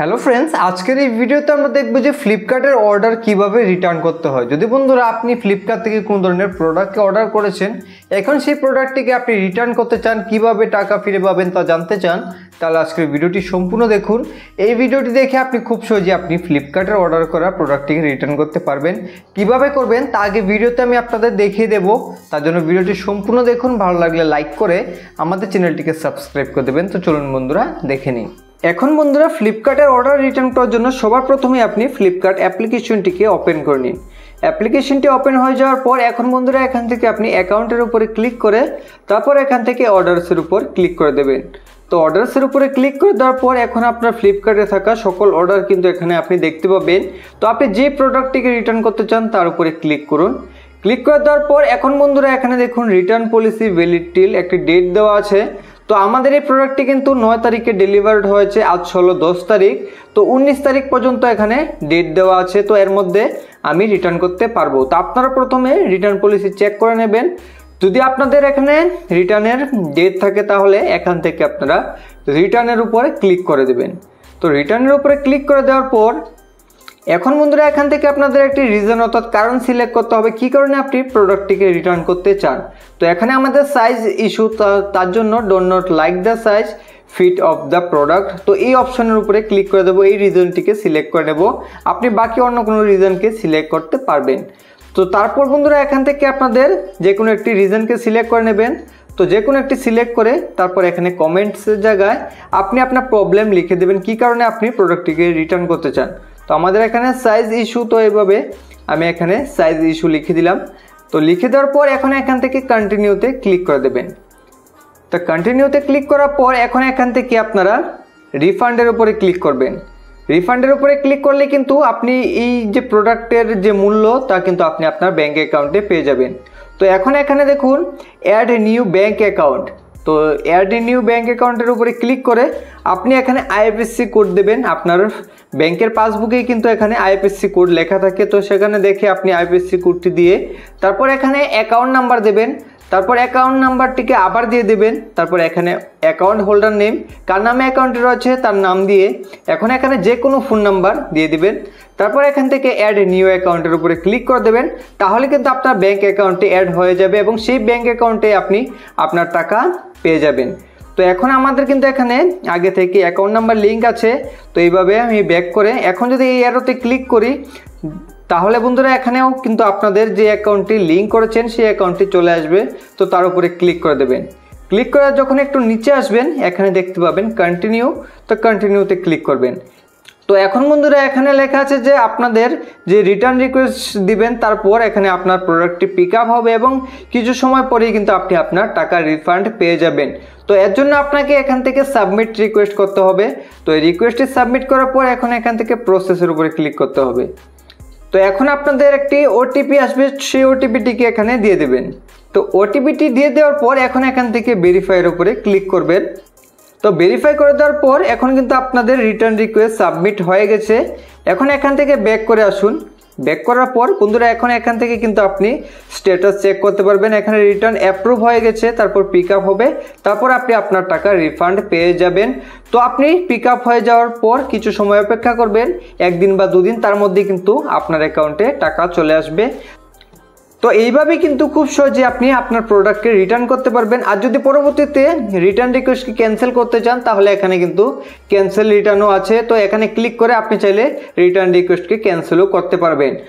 Hello friends, আজকের এই ভিডিওতে আমরা দেখব যে ফ্লিপকার্টের অর্ডার কিভাবে রিটার্ন করতে হয়। যদি বন্ধুরা আপনি ফ্লিপকার্ট থেকে কোনো ধরনের প্রোডাক্টকে অর্ডার করেছেন, এখন সেই প্রোডাক্টটিকে আপনি রিটার্ন করতে চান, কিভাবে টাকা ফিরে পাবেন তা জানতে চান, তাহলে আজকের ভিডিওটি সম্পূর্ণ দেখুন। এই ভিডিওটি দেখে আপনি খুব সহজে আপনি ফ্লিপকার্টের অর্ডার করা প্রোডাক্টটিকে রিটার্ন করতে পারবেন। কিভাবে করবেন তা আগে ভিডিওতে আমি আপনাদের দেখিয়ে দেবো। তার জন্য ভিডিওটি সম্পূর্ণ দেখুন, ভালো লাগলে লাইক করে আমাদের চ্যানেলটিকে সাবস্ক্রাইব করে দেবেন। তো চলুন বন্ধুরা দেখে নিন। এখন বন্ধুরা ফ্লিপকার্টের অর্ডার রিটার্ন করার জন্য সবার প্রথমে আপনি ফ্লিপকার্ট অ্যাপ্লিকেশনটিকে ওপেন করে নিন। অ্যাপ্লিকেশনটি ওপেন হয়ে যাওয়ার পর এখন বন্ধুরা এখান থেকে আপনি অ্যাকাউন্টের উপরে ক্লিক করে তারপর এখান থেকে অর্ডারসের উপর ক্লিক করে দেবেন। তো অর্ডারসের উপরে ক্লিক করে দেওয়ার পর এখন আপনার ফ্লিপকার্টে থাকা সকল অর্ডার কিন্তু এখানে আপনি দেখতে পাবেন। তো আপনি যে প্রোডাক্টটিকে রিটার্ন করতে চান তার উপরে ক্লিক করুন। ক্লিক করে দেওয়ার পর এখন বন্ধুরা এখানে দেখুন রিটার্ন পলিসি ভ্যালিড টিল একটি ডেট দেওয়া আছে। তো আমাদের এই প্রোডাক্টটি কিন্তু 9 তারিখে ডেলিভার্ড হয়েছে, আজ হলো 10 তারিখ। তো 19 তারিখ পর্যন্ত এখানে ডেট দেওয়া আছে, তো এর মধ্যে আমি রিটার্ন করতে পারবো। তো আপনারা প্রথমে রিটার্ন পলিসি চেক করে নেবেন। যদি আপনাদের এখানে রিটার্নের ডেট থাকে তাহলে এখান থেকে আপনারা রিটার্নের উপরে ক্লিক করে দেবেন। তো রিটার্নের উপরে ক্লিক করে দেওয়ার পর এখন বন্ধুরা এখান থেকে আপনাদের একটি রিজন অর্থাৎ কারণ সিলেক্ট করতে হবে কী কারণে আপনি প্রোডাক্টটিকে রিটার্ন করতে চান। তো এখানে আমাদের সাইজ ইস্যু, তার জন্য don't not like the size fit of the product. তো এই অপশনের উপরে ক্লিক করে দেবো, এই রিজনটিকে সিলেক্ট করে নেব। আপনি বাকি অন্য কোনো রিজনকে সিলেক্ট করতে পারবেন। তো তারপর বন্ধুরা এখান থেকে আপনাদের যে কোনো একটি রিজনকে সিলেক্ট করে নেবেন। তো যে কোনো একটি সিলেক্ট করে তারপর এখানে কমেন্টসের জায়গায় আপনি আপনার প্রবলেম লিখে দেবেন, কী কারণে আপনি প্রোডাক্টটিকে রিটার্ন করতে চান। তো আমাদের এখানে সাইজ ইস্যু, তো এইভাবে আমি এখানে সাইজ ইস্যু লিখে দিলাম। তো লিখে দেওয়ার পর এখন এখান থেকে কন্টিনিউতে ক্লিক করে দেবেন। তো কন্টিনিউতে ক্লিক করার পর এখন এখান থেকে আপনারা রিফান্ডের উপরে ক্লিক করবেন। রিফান্ডের উপরে ক্লিক করলে কিন্তু আপনি এই যে প্রোডাক্টের যে মূল্য তা কিন্তু আপনি আপনার ব্যাঙ্ক অ্যাকাউন্টে পেয়ে যাবেন। তো এখন এখানে দেখুন অ্যাড নিউ ব্যাঙ্ক অ্যাকাউন্ট। তো অ্যাড নিউ ব্যাঙ্ক অ্যাকাউন্টের উপরে ক্লিক করে আপনি এখানে আইএফএসসি কোড দেবেন। আপনার ব্যাংকের পাসবুকেই কিন্তু এখানে আইএফএসসি কোড লেখা থাকে, তো সেখানে দেখে আপনি আইএফএসসি কোডটি দিয়ে তারপর এখানে অ্যাকাউন্ট নাম্বার দেবেন। তারপর অ্যাকাউন্ট নাম্বারটিকে আবার দিয়ে দেবেন। তারপর এখানে অ্যাকাউন্ট হোল্ডার নেম, কার নামে অ্যাকাউন্টটি রয়েছে তার নাম দিয়ে এখন এখানে যে কোনো ফোন নাম্বার দিয়ে দিবেন। তারপর এখান থেকে অ্যাড নিউ অ্যাকাউন্টের উপরে ক্লিক করে দেবেন। তাহলে কিন্তু আপনার ব্যাঙ্ক অ্যাকাউন্টে অ্যাড হয়ে যাবে এবং সেই ব্যাঙ্ক অ্যাকাউন্টে আপনি আপনার টাকা পেয়ে যাবেন। তো এখন আমাদের কিন্তু এখানে আগে থেকে অ্যাকাউন্ট নাম্বার লিঙ্ক আছে। তো এইভাবে আমি ব্যাক করে এখন যদি এই অ্যারোতে ক্লিক করি তাহলে বন্ধুরা এখানেও কিন্তু আপনাদের যে অ্যাকাউন্টটি লিঙ্ক করেছেন সেই অ্যাকাউন্টটি চলে আসবে। তো তার উপরে ক্লিক করে দেবেন। ক্লিক করে যখন একটু নিচে আসবেন এখানে দেখতে পাবেন কন্টিনিউ। তো কন্টিনিউতে ক্লিক করবেন। তো এখন বন্ধুরা এখানে লেখা আছে যে আপনাদের যে রিটার্ন রিকোয়েস্ট দিবেন তারপর এখানে আপনার প্রোডাক্টটি পিক আপ হবে এবং কিছু সময় পরেই কিন্তু আপনি আপনার টাকা রিফান্ড পেয়ে যাবেন। তো এর জন্য আপনাকে এখান থেকে সাবমিট রিকোয়েস্ট করতে হবে। তো এই রিকোয়েস্টটি সাবমিট করার পর এখন এখান থেকে প্রসেসের উপরে ক্লিক করতে হবে। তো এখন আপনাদের একটি ওটিপি আসবে, সেই ওটিপিটিকে এখানে দিয়ে দেবেন। তো ওটিপিটি দিয়ে দেওয়ার পর এখন এখান থেকে ভেরিফাইয়ের উপরে ক্লিক করবেন। তো ভেরিফাই করে দেওয়ার পর এখন কিন্তু আপনাদের রিটার্ন রিকোয়েস্ট সাবমিট হয়ে গেছে। এখন এখান থেকে ব্যাক করে আসুন। ব্যাক করার পর বন্ধুরা এখন এখান থেকে কিন্তু আপনি স্ট্যাটাস চেক করতে পারবেন। এখানে রিটার্ন অ্যাপ্রুভ হয়ে গেছে, তারপর পিক আপ হবে, তারপর আপনি আপনার টাকা রিফান্ড পেয়ে যাবেন। তো আপনি পিক আপ হয়ে যাওয়ার পর কিছু সময় অপেক্ষা করবেন, 1 দিন বা 2 দিন, তার মধ্যে কিন্তু আপনার অ্যাকাউন্টে টাকা চলে আসবে। তো এইভাবেই কিন্তু খুব সহজে আপনি আপনার প্রোডাক্টকে রিটার্ন করতে পারবেন। আর যদি পরবর্তীতে রিটার্ন রিকোয়েস্টকে ক্যান্সেল করতে চান তাহলে এখানে কিন্তু ক্যান্সেল রিটার্নও আছে। তো এখানে ক্লিক করে আপনি চাইলে রিটার্ন রিকোয়েস্টকে ক্যান্সেলও করতে পারবেন।